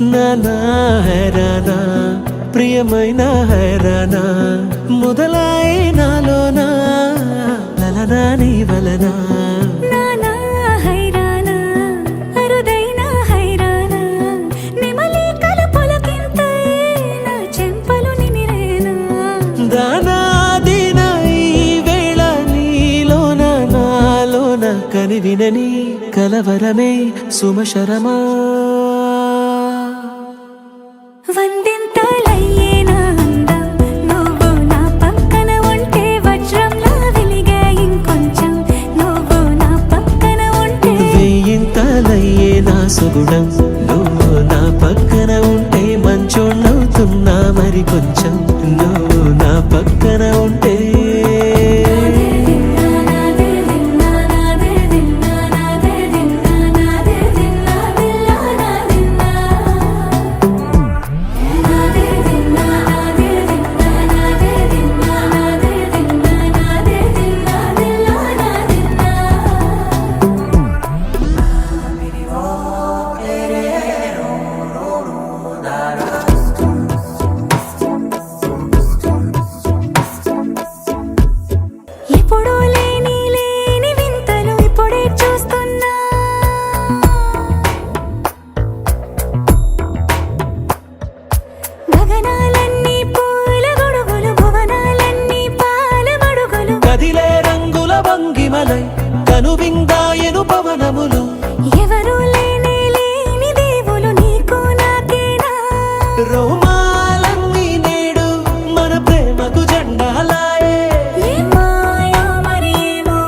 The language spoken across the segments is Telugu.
నానా హైరానా ప్రియమైన హైరానా మొదలై నాలోనా లలనా నీ వలనా నానా హైరానా అరుదైన హైరానా నిమలి కలుపులకింతై నా చెంపలు నిమిరేనా దానా దిన ఈ వేళ నీలోన నాలోన కనివినని కలవరమే సుమశరమా వందింతలయ్యే నా అందం నువ్వు నా పక్కన ఉంటే వజ్రంలా వెలిగే ఇంకొంచెం నువ్వు నా పక్కన ఉంటే వేయింతలయ్యే నా సుగుణం నువ్వు నా పక్కన ఉంటే మంచోణ్ణవుతున్నా మరి కొంచెం నువ్వు నా పక్కన ఉంటే ఎప్పుడూ లేని వింతలు ఇప్పుడే చూస్తున్నా గగనాలన్నీ పూల గొడుగులు భువనాలన్నీ పాల మడుగులు కదిలే రంగుల భంగిమలై కనువిందాయను పవనములు ఎవరూ లేని దేవులు నీకు నాకేనా రోమాలన్నీ నేడు మన ప్రేమకు జెండాలాయే ఏమాయో మరి ఏమో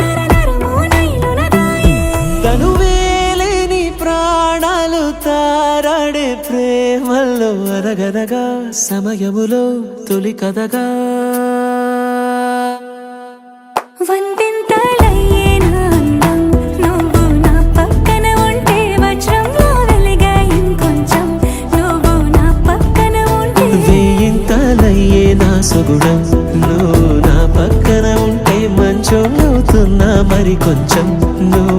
నరనరమో నైలున దాయే తనువేలేని ప్రాణాలు తారాడే ప్రేమల్లో అనగనగా సమయములో తొలి కథగా వందింతలయ్యే నా అందం నువ్వు నా పక్కన ఉంటే వజ్రంలా వెలిగే ఇంకొంచెం నువ్వు నా పక్కన ఉంటే వేయింతలయ్యే నా సుగుణం నువ్వు నా పక్కన ఉంటే మంచోణ్ణవుతున్నా మరి కొంచెం నువ్వు